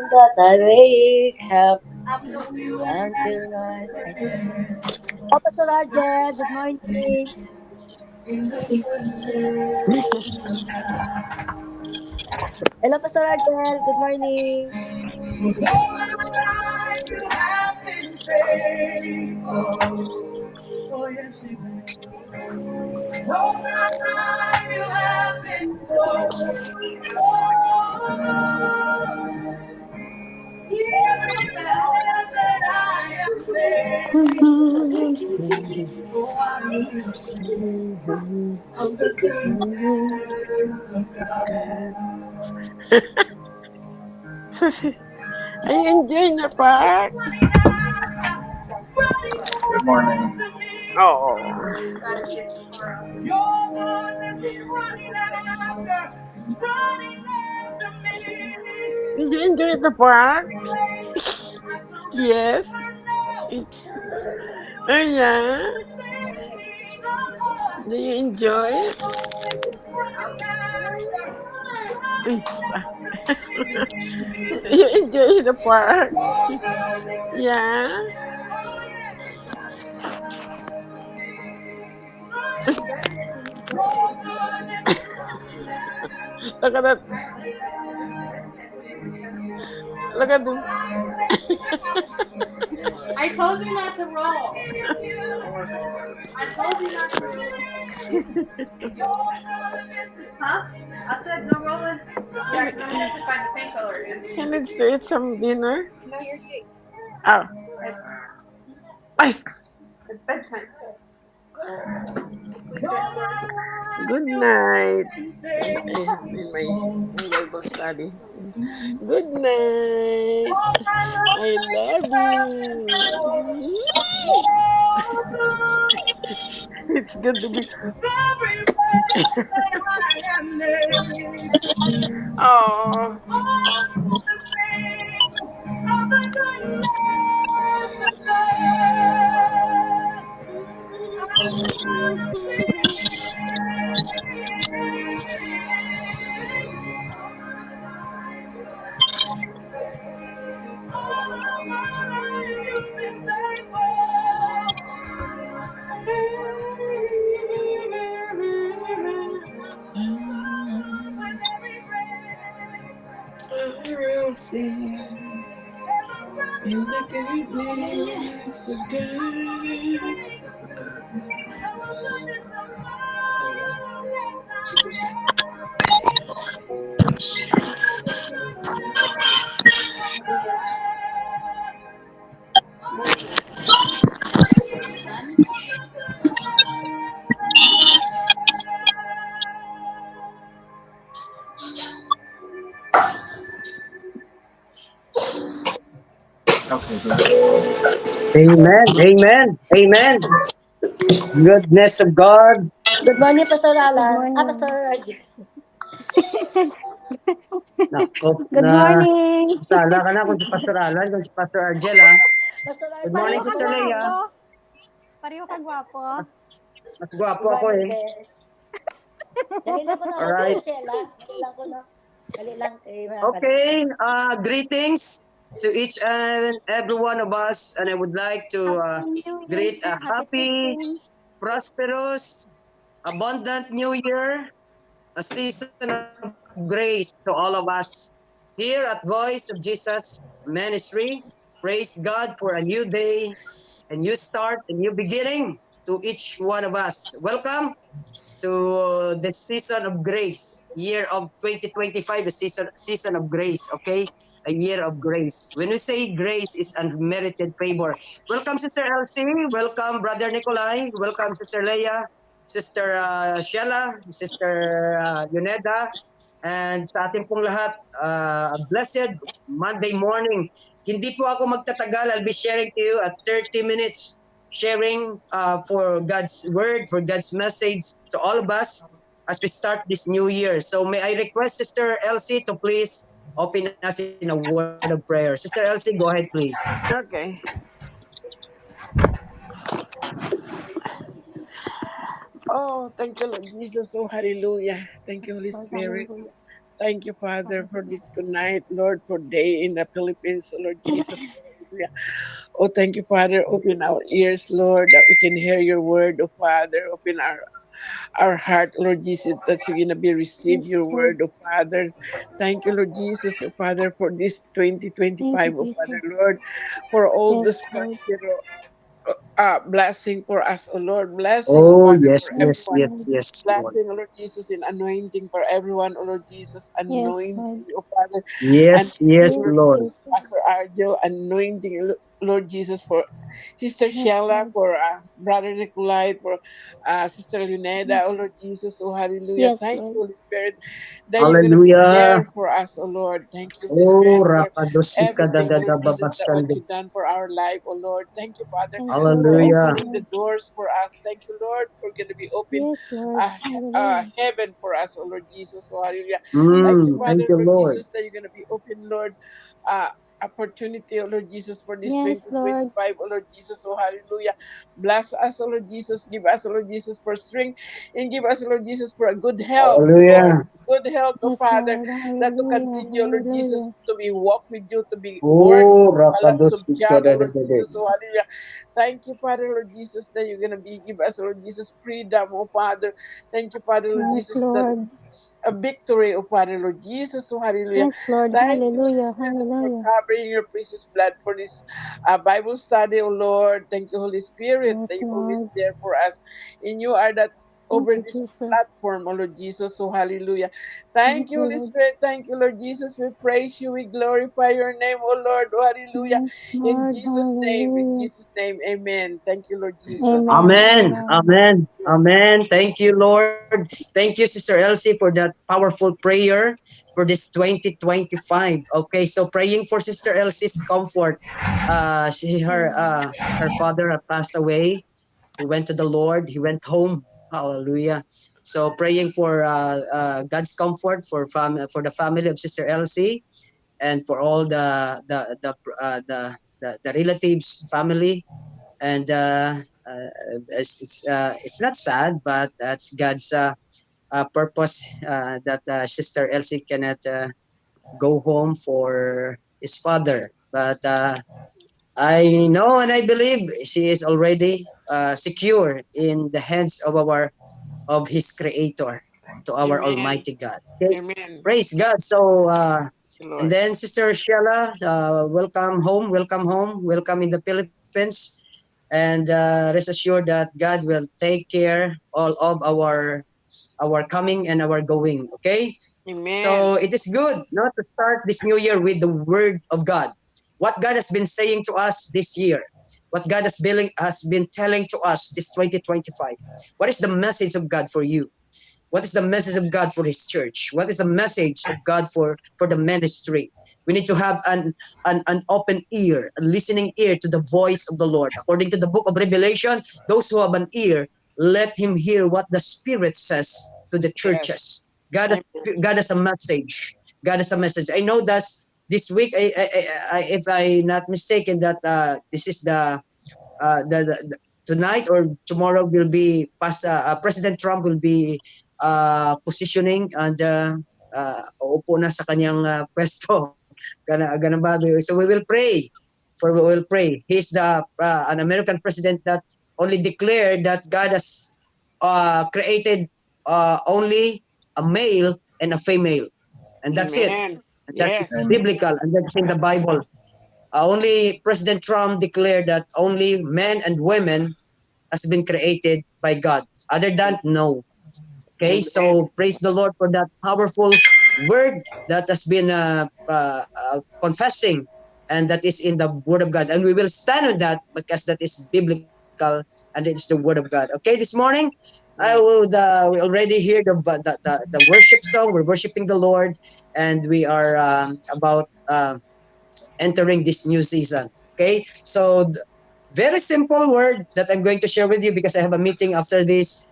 that I wake up until I. Oh, Pastor Arjel, good morning. Hello, Pastor Arjel, good morning. You have been faithful. Oh, yes, you have. All my life you have been so even that I am faithful. Oh, I will sing of the goodness of God. Are you enjoying the park? Good morning. Oh, Your goodness is running after, is running after me. did you enjoy the park? I Yes. surrender now. Oh, yeah. Everything, oh Do you Lord. enjoy Your it? goodness is running after, Uy, running after me. do you enjoy the park? Your goodness is Yeah. oh yeah. Your goodness is running Look at that. Look at them. I told you not to roll. I told you not to roll. Huh? I said no rolling. Jack, no, you have to find the painkiller again. He needs to eat some dinner. No, you're good. Oh, It's, ay, it's bedtime. Sleep it. good night. In my Bible study. Good night. I love you. It's good to be. Every breath that I am made, Oh, oh, to sing of the goodness of God. I wanna sing all of my life you've been faithful. With every breath, I will sing every breath in the that goodness of I will God. sing of the goodness of God. Yes, I will. Okay, good. Amen, amen, amen. Goodness of God. Good morning, Pastor Good Alan. Pastor morning. Arjel. Nako, Good na morning. sala ka na kung si Pastor Alan, kung si Pastor Arjel, ha? Pastor Eh, Good morning, pareho ka Sister Leia. gwapo. Pareho ka gwapo. Mas, mas gwapo ako eh. Dali lang ko na lang, Sir Alright. Sheila. Dali lang ko na. Dali lang. Okay. Greetings to each and every one of us, and I would like to Happy New greet Year. a Happy happy, Christmas. prosperous, abundant New Year, a season of grace to all of us here at Voice of Jesus Ministry. Praise God for a new day, a new start, a new beginning to each one of us. Welcome to the season of grace, year of 2025, a season of grace, okay? A year of grace. When we say grace is unmerited favor. Welcome, Sister Elsie. Welcome, Brother Nikolai. Welcome, Sister Leia, Sister Sheila, Sister Yuneda. And sa ating pong lahat, blessed Monday morning. Hindi po ako magtatagal. I'll be sharing to you at 30 minutes sharing for God's word, for God's message to all of us as we start this new year. So may I request Sister Elsie to please open us in a word of prayer. Sister Elsie, go ahead, please. okay. Oh, thank you, Lord Jesus. Oh, hallelujah. Thank you, Holy Lord, Spirit. hallelujah. Thank you, Father, for this tonight, Lord, for day in the Philippines, Lord Jesus. Hallelujah. Oh, thank you, Father. Open our ears, Lord, that we can hear your word, oh Father. Open our heart, Lord Jesus, that we're gonna be receive Yes, your Lord. word, oh Father. Thank you, Lord Jesus, oh Father, for this Thank you, 2025, oh Father, Jesus. Lord, for all Yes, this Lord. blessing for us, oh Lord, blessing, oh Oh, Father, yes, for Yes, yes, everyone. yes, Lord. yes, Lord. Blessing, oh Lord Jesus, in anointing for everyone, oh Lord Jesus, Yes, anointing, Lord. oh Father, Yes, anointing, yes, Yes, Lord Lord. Jesus, Jesus. Pastor Argel, anointing, Lord Jesus, for Sister Yes, Sheila, Lord. for Brother Nikolai, for Sister Yes, Luneda, oh Lord Jesus, oh hallelujah. yes, Thank Lord. you, Holy Spirit, that you're going to be Hallelujah. there for us, oh Lord. Thank you, Holy Oh, Spirit, for rakadosika everything, oh Lord Jesus, that what dadadababasande. you've done for our life, oh Lord. Thank you, Father, Thank you, for Lord. Hallelujah. opening the Hallelujah. doors for us. Thank you, Lord, for going to be open Yes, Lord. Hallelujah. heaven for us, oh Lord Jesus, oh hallelujah. Thank Thank you, you, Mm, Lord. thank Father, you, Lord Lord. Jesus, that you're going to be open, Lord. Uh, Opportunity, oh Lord Jesus, for this Yes, Lord. 2025, oh Lord Jesus, oh hallelujah. Bless us, oh Lord Jesus, give us, oh Lord Jesus, for strength, and give us, oh Lord Jesus, for a good health, oh Lord. Hallelujah. Good health, oh Yes, Father, Lord. that to Hallelujah. continue, oh Lord Jesus, Hallelujah. to be walk with you, to be work, Oh, a lots of rakadosika job, oh Lord dadadade. Jesus, oh hallelujah. Thank you, Father, Lord Jesus, that you're gonna be give us, oh Lord Jesus, freedom, oh Father. Thank you, Father, Lord Yes, Jesus, that Lord. a victory, oh Father, Lord Jesus, oh hallelujah. Yes, Lord. Thank you, Holy Hallelujah. Spirit, for Hallelujah. covering your precious blood for this Bible study, oh Lord. Thank you, Holy Spirit, Yes, that you're always Lord. there for us. And you are that Thank over you, this Jesus. platform, oh Lord Jesus, oh hallelujah. Thank Thank you, you, Holy Lord. Spirit. Thank you, Lord Jesus. We praise you. We glorify your name, oh Lord, oh hallelujah. Yes, In Lord. Hallelujah. Jesus' name, amen. Thank you, Lord Jesus. Amen. Amen. Amen. Amen. Amen. Thank you, Lord. Thank you, Sister Elsie, for that powerful prayer for this 2025. Okay, so praying for Sister Elsie's comfort. Amen. Her father had passed away. He went to the Lord. He went home. Hallelujah. So praying for God's comfort for the family of Sister Elsie and for all the relatives, family, and it's not sad, but that's God's purpose that Sister Elsie cannot go home for his father. But I know and I believe she is already secure in the hands of his Creator, to our Amen. Almighty God. Okay, Amen. praise God. So Thank you, and Lord. then Sister Sheila, welcome home, welcome in the Philippines, and rest assured that God will take care all of our coming and our going. Okay, Amen. so it is good not to start this new year with the Word of God. What God has been saying to us this year, what God has been telling to us this 2025. What is the message of God for you? What is the message of God for His church? What is the message of God for the ministry? We need to have an open ear, a listening ear to the voice of the Lord. According to the book of Revelation, those who have an ear, let him hear what the Spirit says to the Yes. churches. God has, Amen. God has a message. God has a message. I know that this week, if I'm not mistaken, that this is the tonight or tomorrow will be President Trump will be positioning and uupo na sa kanyang pwesto. Ganun ba? So we will pray. We will pray. He's the an American president that only declared that God has created only a male and a female, and that's it. Amen. And that is Yes. biblical, and that's in the Bible. Only President Trump declared that only men and women has been created by God. Other than no. Okay, Amen. so praise the Lord for that powerful word that has been confessing, and that is in the Word of God. And we will stand on that because that is biblical and it is the Word of God. Okay, this morning Mm. we already hear the worship song. We're worshiping the Lord, and we are about entering this new season. Okay, so very simple word that I'm going to share with you because I have a meeting after this.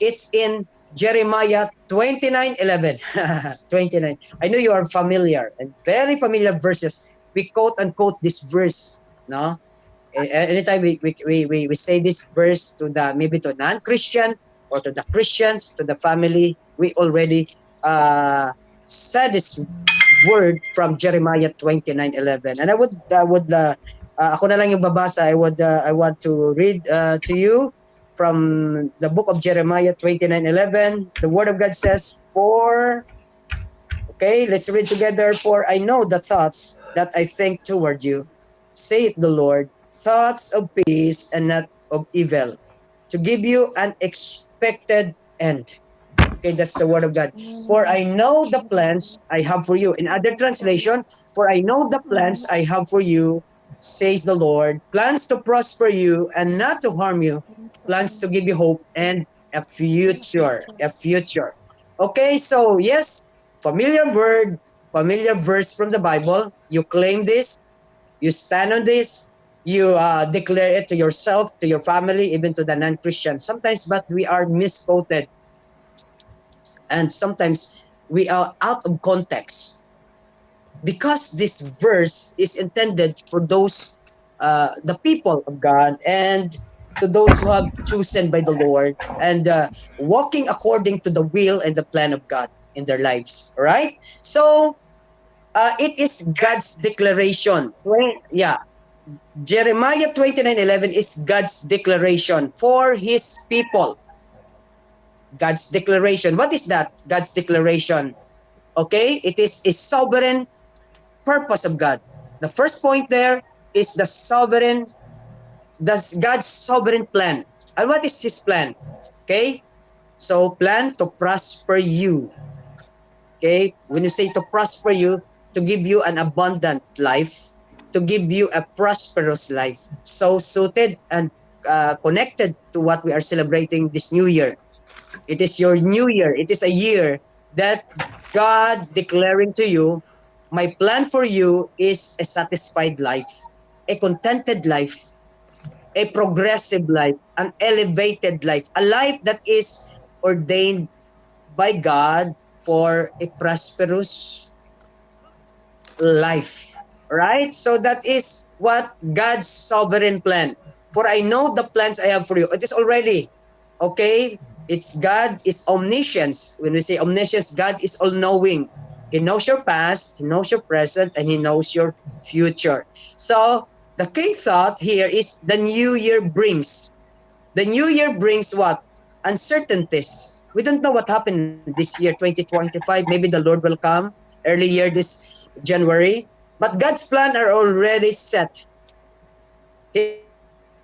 It's in Jeremiah 29:11. 29. I know you are familiar and very familiar verses. We quote unquote this verse. No, anytime we say this verse to the maybe to non-Christian or to the Christians, to the family, we already said this word from Jeremiah 29:11. And ako na lang yung babasa. I want to read to you from the book of Jeremiah 29:11. The word of God says, okay, let's read together. For I know the thoughts that I think toward you, saith the Lord, thoughts of peace and not of evil, to give you an expected end. Okay, that's the word of God. For I know the plans I have for you. In other translation, for I know the plans I have for you, says the Lord, plans to prosper you and not to harm you, plans to give you hope and a future. A future. Okay, so yes, familiar word, familiar verse from the Bible. You claim this, you stand on this, you declare it to yourself, to your family, even to the non-Christian. Sometimes, but we are misquoted, and sometimes we are out of context, because this verse is intended for those the people of God, and to those who have chosen by the Lord, and walking according to the will and the plan of God in their lives. All right, so it is God's declaration. Yeah, Jeremiah 29:11 is God's declaration for his people. God's declaration. What is that? God's declaration. Okay? It is a sovereign purpose of God. The first point there is God's sovereign plan. And what is his plan? Okay? So, plan to prosper you. Okay? When you say to prosper you, to give you an abundant life, to give you a prosperous life. So suited and connected to what we are celebrating this new year. It is your new year. It is a year that God declaring to you, my plan for you is a satisfied life, a contented life, a progressive life, an elevated life, a life that is ordained by God for a prosperous life. Right? So that is what God's sovereign plan. For I know the plans I have for you. It is already, okay? It's God is omniscience. When we say omniscience, God is all-knowing. He knows your past, He knows your present, and He knows your future. So the key thought here is the new year brings. The new year brings what? Uncertainties. We don't know what happened this year, 2025. Maybe the Lord will come early year this January. But God's plan are already set. His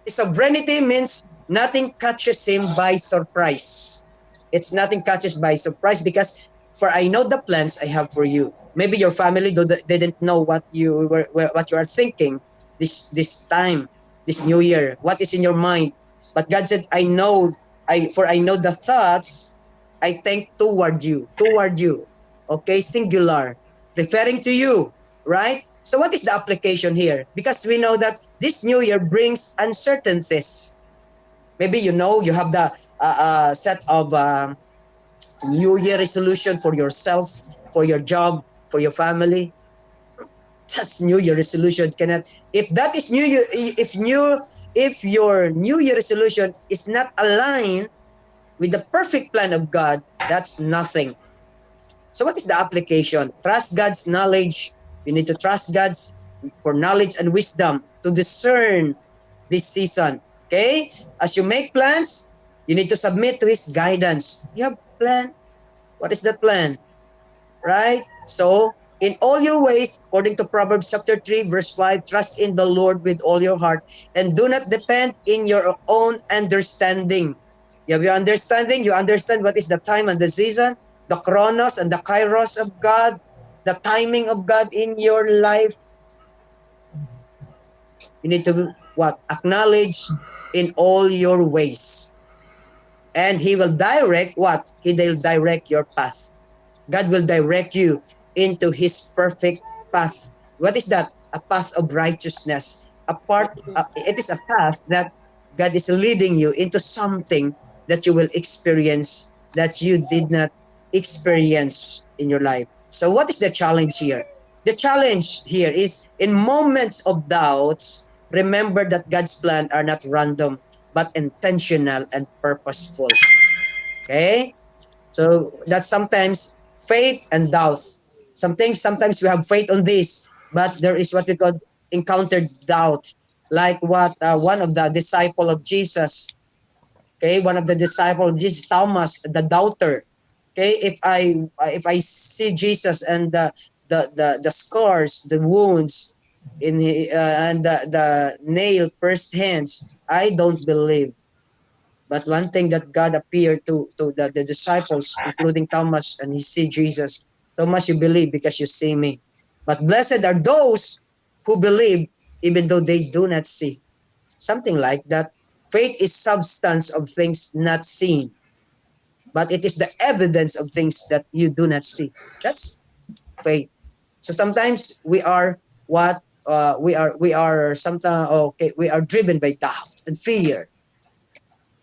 sovereignty means nothing catches him by surprise. It's nothing catches by surprise because for I know the plans I have for you. Maybe your family didn't know what you are thinking this time, this new year. What is in your mind? But God said, I know the thoughts I think toward you. Okay, singular, referring to you, right? So what is the application here? Because we know that this new year brings uncertainties. Maybe you have the set of new year resolution for yourself, for your job, for your family. That's new year resolution. Cannot, if that is new year, if your new year resolution is not aligned with the perfect plan of God, that's nothing. So what is the application? Trust God's knowledge. You need to trust God's for knowledge and wisdom to discern this season. Okay? As you make plans, you need to submit to His guidance. You have plan. What is that plan? Right? So, in all your ways, according to Proverbs chapter 3, verse 5, trust in the Lord with all your heart and do not depend in your own understanding. You have your understanding, you understand what is the time and the season, the chronos and the kairos of God, the timing of God in your life. You need to what? Acknowledge in all your ways. And He will direct what? He will direct your path. God will direct you into His perfect path. What is that? A path of righteousness. It is a path that God is leading you into something that you will experience that you did not experience in your life. So what is the challenge here? The challenge here is in moments of doubts, remember that God's plan are not random but intentional and purposeful. Okay? So that sometimes faith and doubt. Sometimes we have faith on this, but there is what we call encountered doubt, like what one of the disciple of Jesus, okay, one of the disciple of Jesus, Thomas, the doubter. Okay, if I see Jesus and the scars, the wounds and the nail pierced hands, I don't believe. But one thing that God appeared to the disciples, including Thomas, and he see Jesus. Thomas, you believe because you see me. But blessed are those who believe even though they do not see. Something like that. Faith is substance of things not seen, but it is the evidence of things that you do not see. That's faith. So sometimes we are what we are sometimes okay, we are driven by doubt and fear.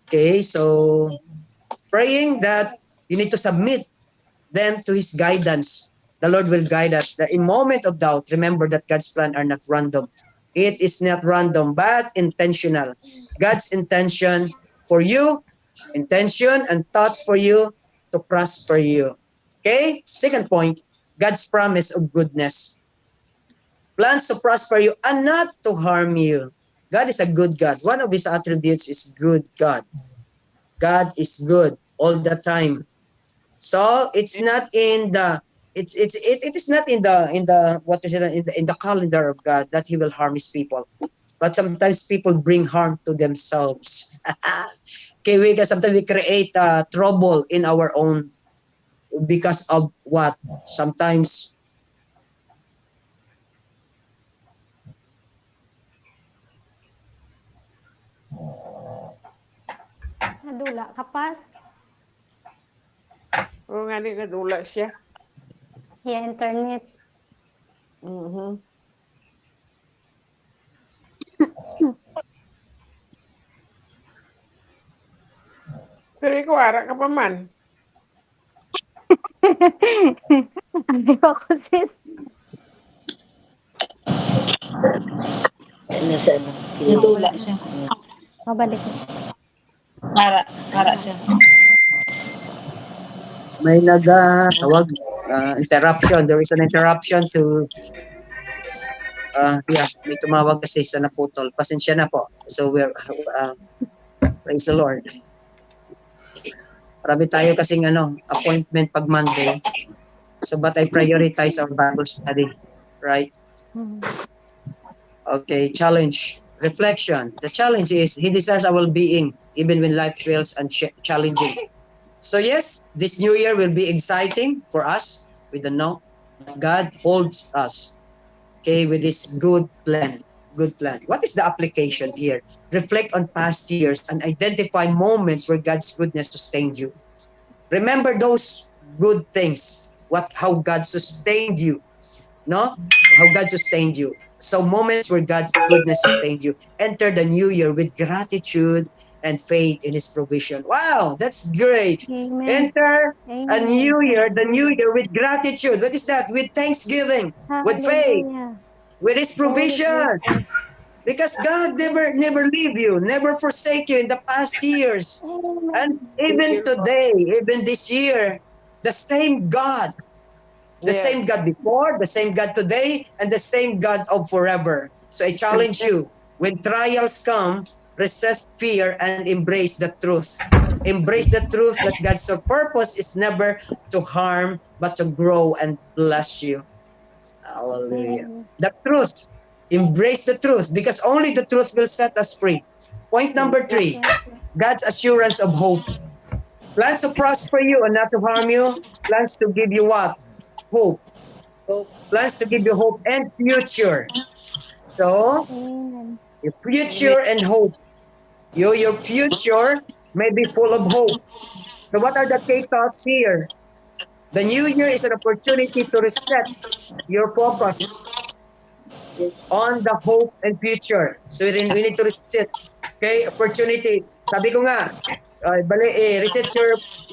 Okay, so praying that you need to submit them to his guidance. The Lord will guide us. That in moment of doubt, remember that God's plan are not random. It is not random, but intentional. God's intention for you, intention and thoughts for you to prosper you. Okay? Second point, God's promise of goodness. Plans to prosper you and not to harm you. God is a good God. One of his attributes is good God. God is good all the time. So it's not in the it is not in the what is it in the calendar of God that He will harm His people. But sometimes people bring harm to themselves. Okay, sometimes we create trouble in our own because of what sometimes Nadula ka pas. Oo nga, di nadula siya. Ya internet. Mhm. Pero ikaw, ara ka pa man. Ano ako sis? Nasa ano, si Nadula Nadula. siya. Mabalik na. Ara siya. may tawag interruption. There is an interruption to yeah, may tumawag kasi sa naputol. Pasensya na po. So we're praise the Lord. Marami tayo kasing appointment pag Monday. So but I prioritize our Bible study. Right? Okay, challenge. Reflection. The challenge is He desires our well-being even when life feels challenging. So yes, this new year will be exciting for us. We don't know. But God holds us, okay, with this good plan. Good plan. What is the application here? Reflect on past years and identify moments where God's goodness sustained you. Remember those good things. How God sustained you, no? How God sustained you. So moments where God's goodness sustained you. Enter the new year with gratitude and faith in His provision. Wow, that's great. Amen. Enter a Amen. new year, the new year with gratitude. What is that? With thanksgiving, with faith, Hallelujah. with His Holy provision. Spirit. Because God never leave you, never forsake you in the past years. And Amen. Thank even you, Lord. today, even this year, the same God, the Yes. same God before, the same God today, and the same God of forever. So I challenge you, when trials come, resist fear and embrace the truth. Embrace the truth that God's purpose is never to harm, but to grow and bless you. Hallelujah. Amen. The truth. Embrace the truth because only the truth will set us free. Point number three, Yes. God's assurance of hope. Plans to prosper you and not to harm you. Plans to give you what? Hope. Hope. Plans to give you hope and future. So, Amen. your Amen. future and hope. Your future may be full of hope. So what are the key thoughts here? The new year is an opportunity to reset your focus Yes. on the hope and future. So we need to reset. Okay, opportunity. Sabi ko nga, reset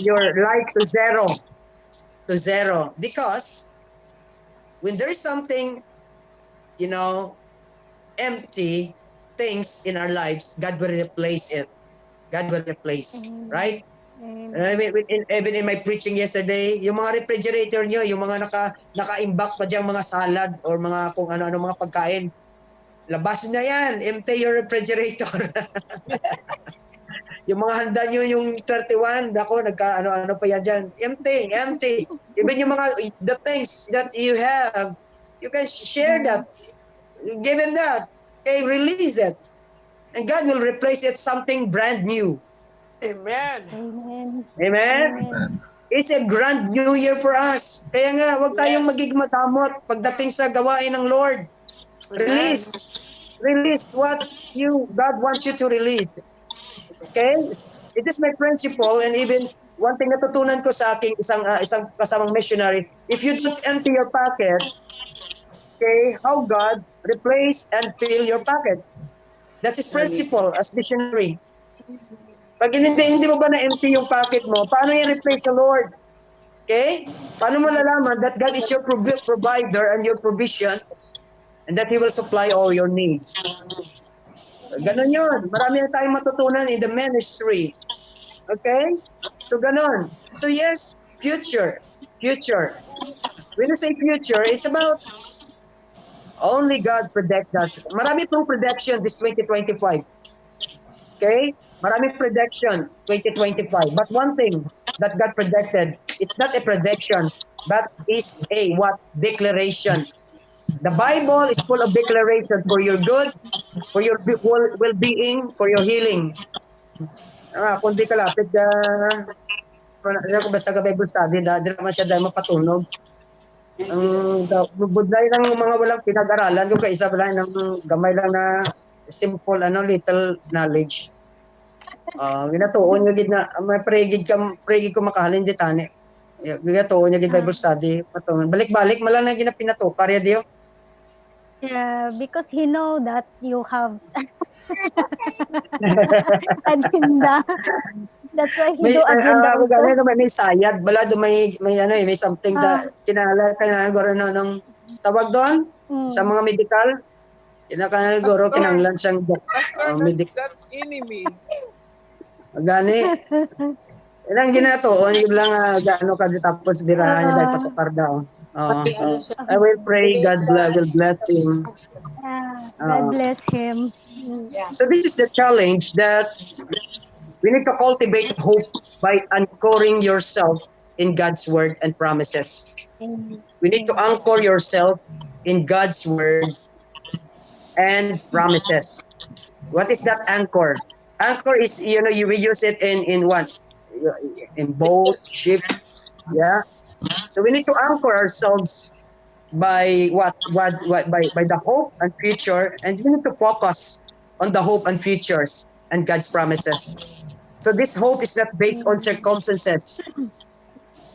your life to zero. To zero. Because when there is something, you know, empty things in our lives, God will replace it. God will replace, Amen. right? Even in my preaching yesterday, yung mga refrigerator nyo, yung mga naka-imbak pa dyan mga salad or mga kung ano-ano mga pagkain, labas na yan, empty your refrigerator. Yung mga handa nyo yung 31, dako, nagka-ano-ano pa yan dyan, empty. Even yung mga, the things that you have, you can share that, give them that, okay, release it. And God will replace it something brand new. Amen. Amen? It's a grand new year for us. Kaya nga, huwag tayong maging madamot pagdating sa gawain ng Lord. Release. Release what God wants you to release. Okay? It is my principle, and even one thing natutunan ko sa aking isang kasamang missionary, if you don't empty your pocket, okay, how God replace and fill your pocket. That's his principle as missionary. Pag hindi mo ba na-empty yung pocket mo, paano i-replace the Lord? Okay? Paano mo nalaman that God is your provider and your provision and that He will supply all your needs? Ganon yun. Marami na tayong matutunan in the ministry. Okay? So ganon. So yes, future. Future. When you say future, it's about only God predict that. Marami pong prediction this 2025. Okay? Maraming prediction 2025. But one thing that God predicted, it's not a prediction, but is a what? Declaration. The Bible is full of declaration for your good, for your well-being, for your healing. Kung di kalapit basta ka Bible study, di naman siya dahil mapatunog. Budlay lang yung mga walang pinag-aralan, yung kaisa lang ng gamay lang na simple, little knowledge. Ginatuon nga gid na may pregid ko makahalin di tani. Ginatuon nga gid Bible study patungon. Balik-balik malang na ginapinatukar ya diyo. Yeah, because he know that you have agenda. That's why he do agenda also. May sayad bala do may something that kinala goro nung tawag doon sa mga medical. Kinakana goro kinanglan siyang medical. That's enemy. Gani. Ilang ginatuon yung lang gaano ka tapos birahan niya dahil patukar daw. I will pray God will bless him. God bless him. So this is the challenge that we need to cultivate hope by anchoring yourself in God's word and promises. We need to anchor yourself in God's word and promises. What is that anchor? Anchor is, we use it in what? In boat, ship, yeah. So we need to anchor ourselves by by the hope and future, and we need to focus on the hope and futures and God's promises. So this hope is not based on circumstances.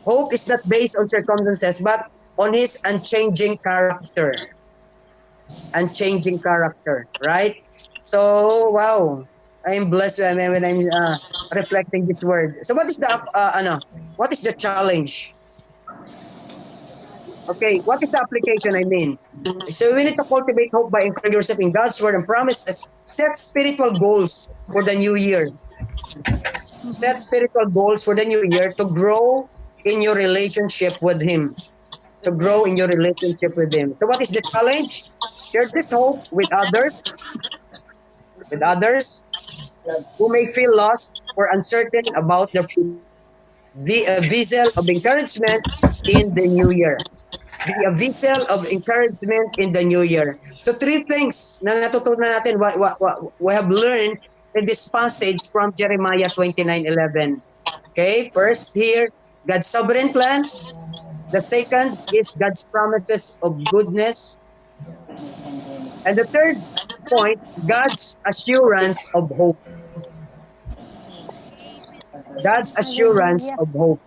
Hope is not based on circumstances, but on His unchanging character. Unchanging character, right? So wow. I'm blessed when I'm reflecting this word. So what is the challenge? Okay, what is the application I mean? So we need to cultivate hope by anchoring yourself in God's word and promises. Set spiritual goals for the new year. Set spiritual goals for the new year to grow in your relationship with Him. To grow in your relationship with Him. So what is the challenge? Share this hope with others. With others who may feel lost or uncertain about their future. Be a vessel of encouragement in the new year. Be a vessel of encouragement in the new year. So three things na natutunan natin, what we have learned in this passage from Jeremiah 29:11. Okay, first here, God's sovereign plan. The second is God's promises of goodness. And the third point, God's assurance of hope. God's assurance of hope.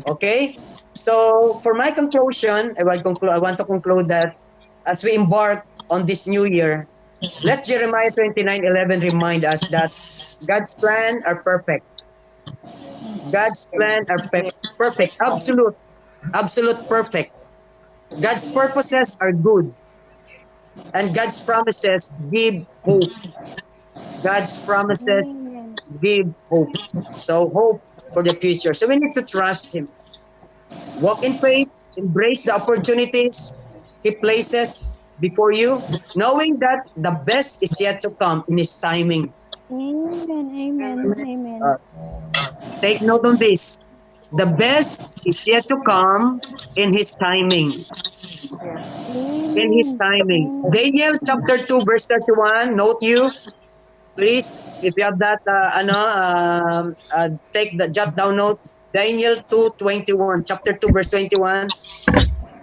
Okay? So, for my conclusion, I want to conclude that as we embark on this new year, let Jeremiah 29:11 remind us that God's plan are perfect. God's plan are perfect, absolute perfect. God's purposes are good. And God's promises give hope. God's promises give hope. So hope for the future. So we need to trust Him. Walk in faith, embrace the opportunities He places before you, knowing that the best is yet to come in His timing. Amen. Amen. Amen. Uh, Take note on this. The best is yet to come in His timing. In His Amen. timing. Amen. Daniel chapter 2 verse 31, note you, please, if you have that, take the jot down note. Daniel 2:21, chapter 2 verse 21.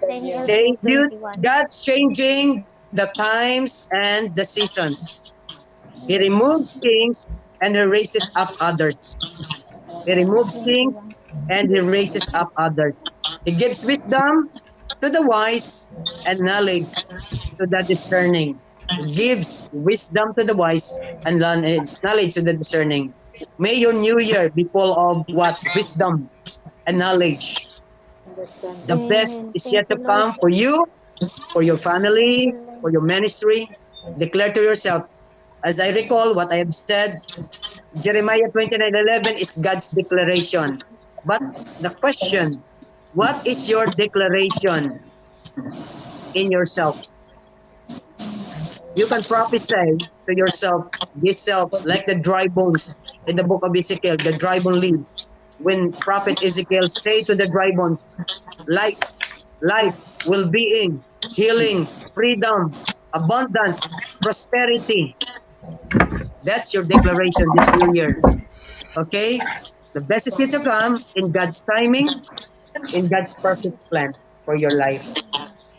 Daniel Okay, you, 2:21. God's changing the times and the seasons. He removes kings and He raises up others. He removes kings 21. and He raises up others. He gives wisdom to the wise and knowledge to the discerning. He gives wisdom to the wise and knowledge to the discerning. May your new year be full of what? Wisdom and knowledge. The best Amen. is Thank yet you, to Lord. come for you, for your Thank family, you, Lord. for your ministry. Declare to yourself, as I recall what I have said, Jeremiah 29:11 is God's declaration. But the question, what is your declaration in yourself? You can prophesy to yourself, this self, like the dry bones in the book of Ezekiel, the dry bone leaves. When prophet Ezekiel say to the dry bones, life, life, well-being, healing, freedom, abundant, prosperity. That's your declaration this new year. Okay? The best is yet to come in God's timing, in God's perfect plan for your life.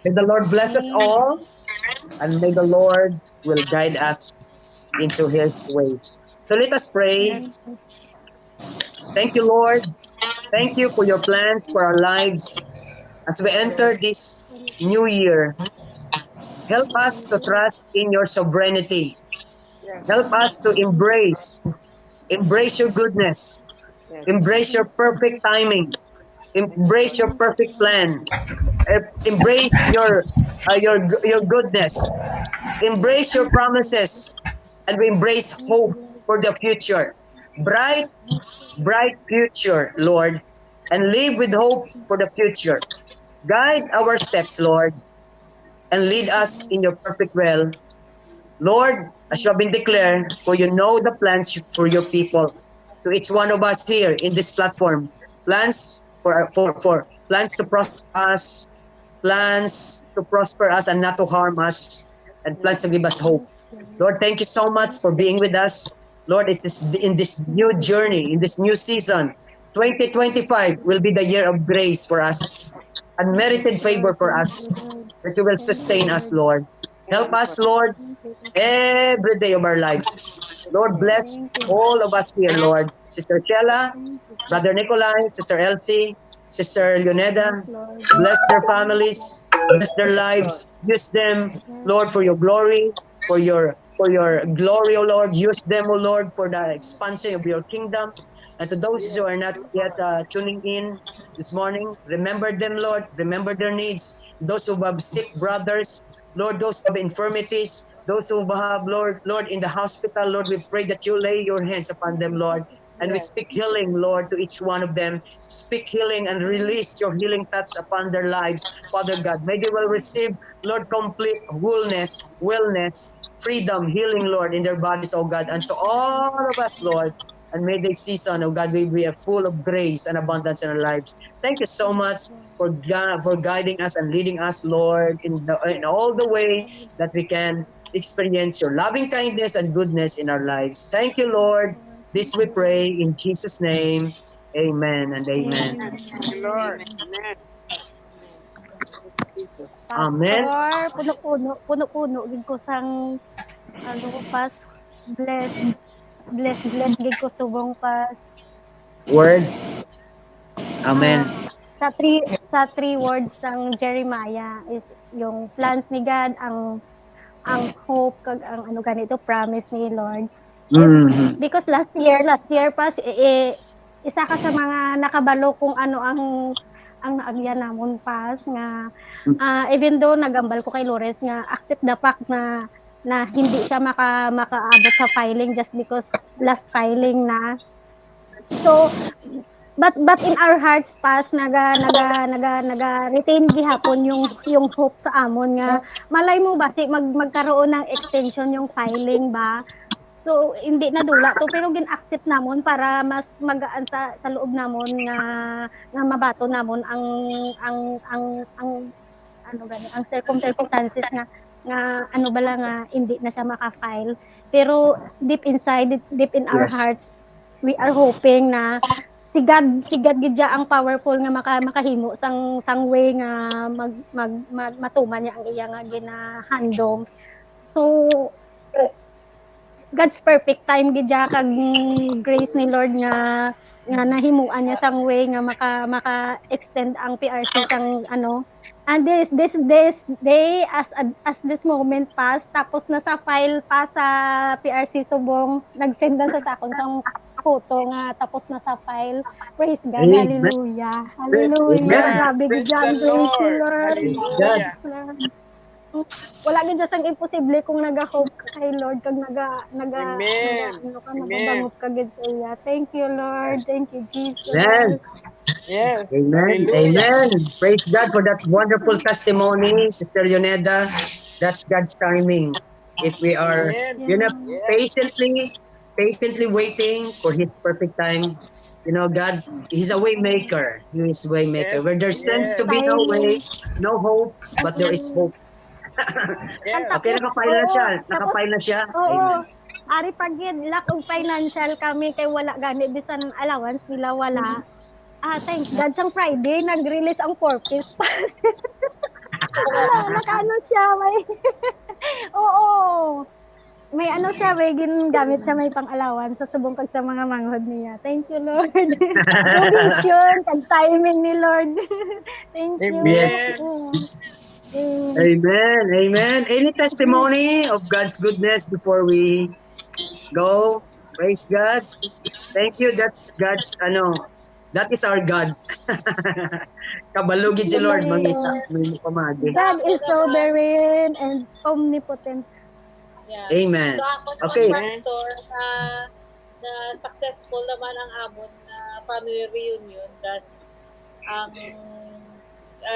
May the Lord bless us Amen. all, and may the Lord will guide us into His ways. So let us pray. Amen. Thank you, Lord. Thank you for your plans for our lives. As we enter this new year, help us to trust in your sovereignty. Help us to embrace your goodness, embrace your Yes, Lord. perfect timing, embrace your Yes, perfect Lord. plan, embrace your goodness, embrace your promises, and we embrace Yes, hope Lord. for the future. Bright, Yes, bright future, Lord, and live with hope for the future. Guide our steps, Lord, and lead us Lord. in your perfect will. Lord, as you have been declared, for you know the plans for your people. To each one of us here in this platform, plans for plans to prosper us, plans to prosper us and not to harm us, and plans to give us hope. Yes, Lord. Lord, thank you so much Yes, for being Lord. with us. Lord, it is in this Thank new you, journey, in Jesus. this new season. 2025 will be the year of grace for us, Yes, unmerited favor Lord. for Thank us, you, Lord. that you will Thank you, sustain us, Lord. Lord. Help us, Lord, Thank you, Lord. every day of our lives. Lord, bless Thank you, Lord. all of us here, Lord. Sister Chella, Thank you, Brother Jesus. Nicolai, Sister Elsie, Sister Yes, Leoneda. Lord. Bless their Yes, Lord. families, bless their lives. Use them, Yes, Lord, for your glory, for your glory, O Lord. Use them, O Lord, for the expansion of your kingdom. And to those who are not yet tuning in this morning, remember them, Lord. Remember their needs. Those who have sick brothers, Lord, those who have infirmities, those who have, Lord, in the hospital, Lord, we pray that you lay your hands upon them, Lord. And we speak healing, Lord, to each one of them. Speak healing and release your healing touch upon their lives, Father God. May they will receive, Lord, complete wellness, freedom, healing, Lord, in their bodies, oh God. And to all of us, Lord, and may this season, oh God, we be full of grace and abundance in our lives. Thank you so much for guiding us and leading us, Lord, in all the way that we can experience your loving kindness and goodness in our lives. Thank you, Lord. This we pray in Jesus' name. Amen and amen. Amen. Amen. Amen. Pastor, puno-puno gid ko sang ano ko pas bless bless gid ko subong pas Word. ah Amen. sa three words ng Jeremiah is yung plans ni God, ang hope kag ang ano ganito promise ni Lord. Mm-hmm. Because last year pa isa ka sa mga nakabalo kung ano ang naagyan namon pas nga even though nagambal ko kay Lawrence nga accept the fact na hindi siya makaabot sa filing just because last filing na. So but in our hearts pas naga retain gihapon yung hope sa amon nga malay mo ba magkaroon ng extension yung filing ba. So hindi nadula to pero gin-accept namon para mas magaan sa loob namon nga mabato namon ang ano gani ang circumstances nga ano bala nga hindi na siya maka-file. Pero deep inside, deep in our Yes. hearts, we are hoping na si God gidya ang powerful nga makahimo sang way nga matuman niya ang iya nga ginahandom. So God's perfect time gidya kag grace ni Lord nga nahimuan niya sang way nga maka-extend ang PRC sang ano. And this day as this moment pass tapos na sa file pa sa PRC Subong nag-send na sa akon sang photo nga tapos na sa file. Praise God. Amen. Hallelujah. Amen. Hallelujah. Grabe Praise gid yan. the Praise you, Lord. Lord. Hallelujah. Wala gid sang imposible kung naga-hope ka kay Lord kag Amen. ano ka Amen. nagabangot ka gid sa iya. Thank you, Lord. Thank you, Jesus. Amen. Yes. Amen. Hallelujah. Amen. Praise God for that wonderful testimony, Sister Leoneda. That's God's timing. If we are, Amen. Yeah. patiently waiting for His perfect time, God, He's a way maker. He is way maker. Yes. Where there seems to Yes. be no way, Timing. no hope, but there is hope. Ang Yes. Okay, tapos nakafile na siya. tapos Nakafile na siya. oo. Amen. Ari pag yun, lack of financial kami kay wala gani bisan allowance nila wala. Thank God sang Friday nag-release ang Porpis Pass. Wala, nakaano siya may oo. May ano siya, may ginagamit siya may pang-allowance sa subong kag sa mga manghod niya. Thank you, Lord. Provision kag timing ni Lord. Thank you. Yes. Amen. Amen. Amen. Any testimony of God's goodness before we go? Praise God. Thank you. That's God's that is our God. Kabalugid si Lord mangita may pamagi. God Ako is naman, sovereign and omnipotent. yeah. Amen. So ako naman, Okay. pastor, na successful naman ang amon na family reunion. Das ang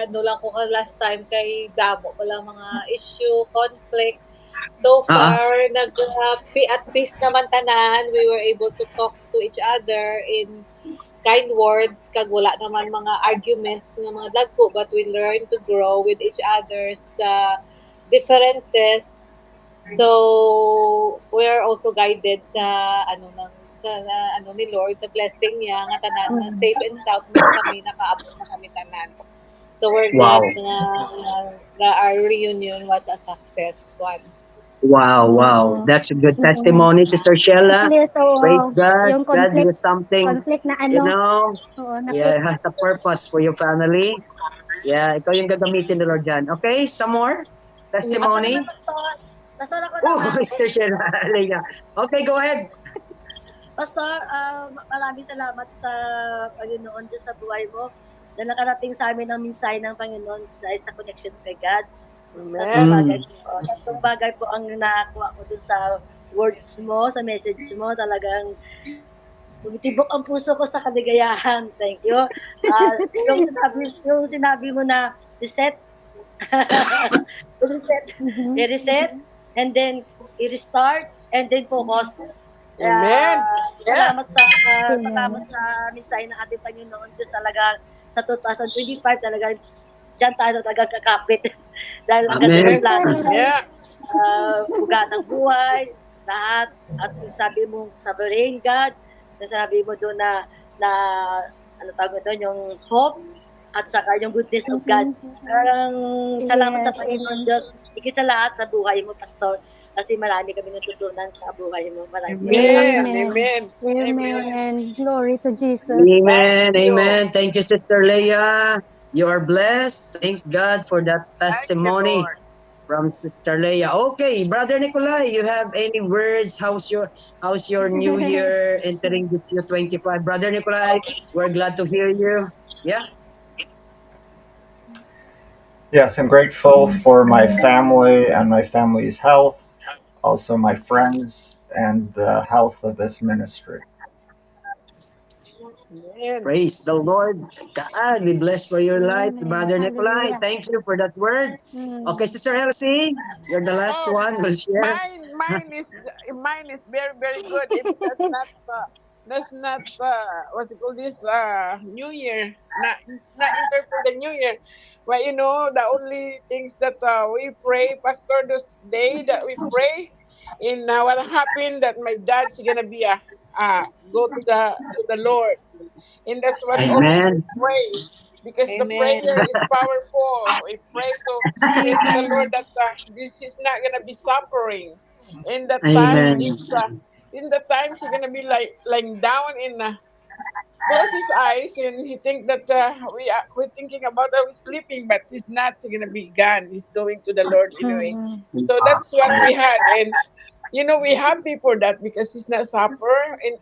ano lang ko last time kay damo wala mga issue, conflict. So far, at peace naman tanan. We were able to talk to each other in kind words kag wala naman mga arguments nga mga dagko but we learn to grow with each other's differences. So we're also guided sa ano ng ano ni Lord sa blessing niya nga tanan na safe and sound man kami nakaabot na kami tanan. So we're Wow. glad na our reunion was a success one. Wow. That's a good testimony, Sister Sheila. So, Praise God. yung God conflict, is something, conflict na ano, yeah, has a purpose for your family. Yeah, ikaw yung gagamitin ni Lord dyan. Okay, some more testimony? Pastor, ako Oh, naman. Sister Sheila. Okay, go ahead. Pastor, maraming salamat sa Panginoon Diyos sa buhay mo na nakarating sa amin ang mensahe ng Panginoon sa connection kay God. Amen. Tatlong bagay po ang nakakuha ko dun sa words mo, sa message mo. Talagang tumitibok ang puso ko sa kaligayahan. Thank you. Yung sinabi mo na reset, i-reset, and then i-restart, and then focus. Amen. Salamat sa mensahe ng ating Panginoon Diyos talaga sa 2025 talaga diyan tayo talaga kakapit dahil ang ganda ng plano Yeah. buga ng buhay lahat at yung sabi mo sovereign God yung sabi mo doon na ano tawag doon yung hope at saka yung goodness of God. Salamat sa Panginoon Diyos higit sa lahat sa buhay mo, Pastor. Kasi marami kami natutunan sa buhay mo. Amen. Amen. Glory to Jesus. Amen. Amen. Thank you, Sister Leah. You are blessed. Thank God for that testimony from Sister Leah. Okay, Brother Nikolai, you have any words? How's your new year entering this year 25? Brother Nikolai, we're glad to hear you. Yeah. Yes, I'm grateful for my family and my family's health, also my friends and the health of this ministry. Amen. Praise the Lord. God, we bless for your life, Amen. Brother Nikolai. Hallelujah. Thank you for that word. Okay, Sister Elsie, you're the last Oh, one. Will share. mine is very very good. If that's not what's it called this New Year, not enter for the New Year. But the only things that we pray, Pastor, those day that we pray, in what happened that my dad's gonna be go to the Lord. And that's what always we Amen. pray because the Amen. prayer is powerful. We pray to the Lord that this is not gonna be suffering. In the time Amen. she's gonna be like lying down in close his eyes and he think that we're thinking about sleeping, but he's not gonna be gone. He's going to the Lord anyway. Mm. So that's what we had, and we happy for that because he's not suffer, and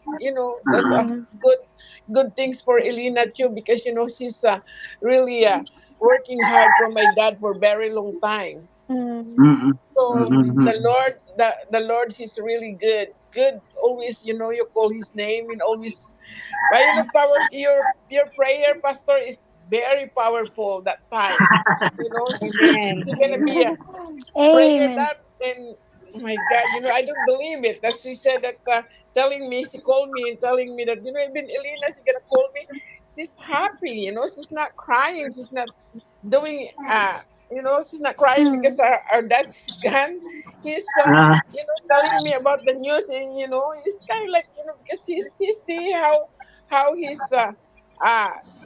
that's a Mm. good things for Elena too because she's really working hard for my dad for very long time. Mm. Mm-mm. So Mm-mm. the Lord, he's really good always. You call his name and always. But your prayer, Pastor, is very powerful that time. Amen. She's gonna be a prayer Amen. that, and oh my God, I don't believe it. That she said that, she called me and telling me that, even Elena, she's gonna call me. She's happy, she's not crying. She's not doing, she's not crying because Mm. our dad's gone. He's, Ah, telling me about the news, and, it's kind of like, because he see how he's,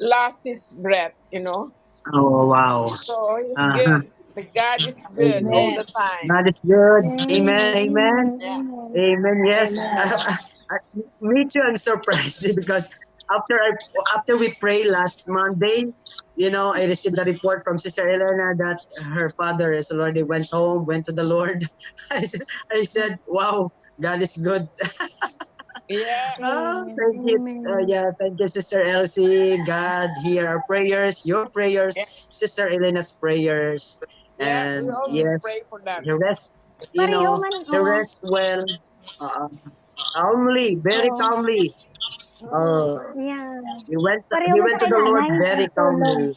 lost his breath. oh, wow. So he's Uh-huh. good. The God is good all Amen. Amen. the time. God is good. Amen. Amen. Amen. Amen. Yeah. Amen. Amen. Yes. Amen. Me too. I'm surprised because after I after we pray last Monday, I received a report from Sister Elena that her father is already went home, went to the Lord. I said, "Wow, God is good." Yeah. Amen. Thank you. Amen. Yeah, thank you, Sister Elsie. God hear our prayers, your prayers, Yeah. Sister Elena's prayers, Yeah. We and always yes, pray for that. the rest. Pareho man, The oh. rest well, uh, calmly, very Oo. calmly. Mm. Uh, Yeah. he went. Pareho He man went sa to kay the Lord nanay, very nagtulog. calmly.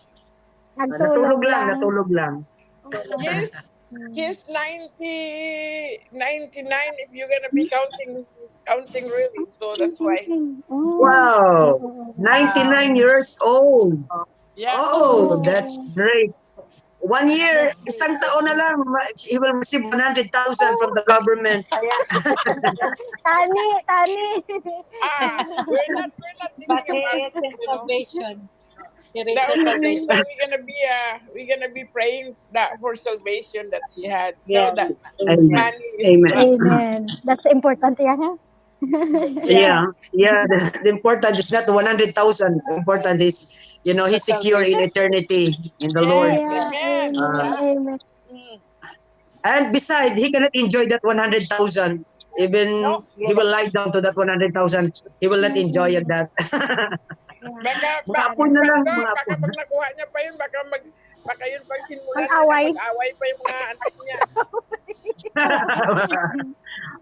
Nagtulog lang. Natulog lang. Oo. He's Hmm. he's 99 if you're gonna be counting really. So that's why. Oh. Wow, Oo. 99 years old. Yeah. Oh, that's Oh. great. 1 year, isang taon na lang, he will receive 100,000 from the government. Tani, tani. We're not But thinking he about is in you know salvation. He the reaches only thing salvation. that we're gonna be praying that for salvation that he had. Yes. That Amen. Amen. money is Amen. Amen. That's important yan, ha? yeah. Yeah, yeah. The important is not 100,000. Important is, The he's secure in salvation. eternity in the Lord. Yes. Yeah, Amen. amen, Uh, Yeah. amen. Mm. and beside, he cannot enjoy that 100,000. Even No. he will lie down to that 100,000. He will not enjoy Mm-mm. that. Yeah, Baka, Mga apo na lang, Pastor, mga apo. baka pag nakuha niya pa yun, baka yun pag sinmulan na niya, Mag-away. mag-away pa yung mga anak niya.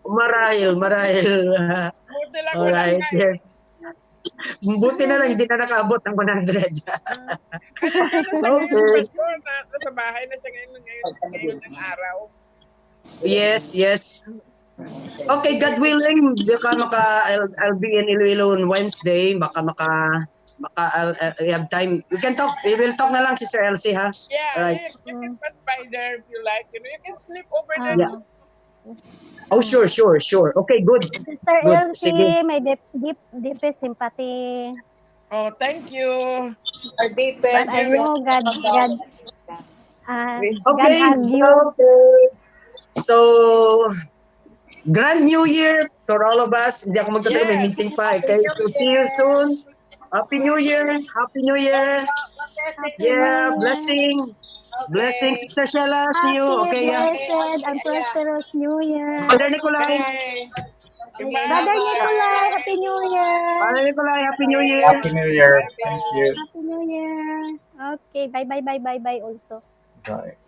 marahil, marahil. Buti lang wala Alright, nga eh. yes. Buti na lang, hindi na nakaabot ng 100. Mm. Ano siya ngayon, Okay. Pastor? Nasa bahay na siya ngayon ng araw. Yes, yes. Okay, God willing, I'll be in Iloilo on Wednesday. Baka we have time. We will talk na lang, Sister Elsie, ha? Yeah, Alright. you can pass by there if you like. You can sleep over there Yeah. Ah, too. Oh, sure, sure, sure. Okay, good. Sister Good. Sige. Elsie, may deepest sympathy. Oh, thank you. Our But deepest Thank I you. know God Okay. hug you. Okay. So, Grand New Year for all of us. Hindi ako magtutuloy, may Yes. meeting pa. Happy Okay, New so see you Year. soon. Happy New Year. Happy New Year. Happy Yeah, New Year. blessing. Blessing, Okay. Sister Shella. See you. Happy, Okay, yeah. Okay, blessed, and Ate Aya. prosperous New Year. Brother Nikolai. Okay. Okay, Goodbye. Brother Nikolai, bye-bye. Happy New Year. Brother Nikolai, Happy New Year. Happy New Year. Thank Bye-bye. you. Happy New Year. Okay, bye, bye, bye, bye, bye also. Bye.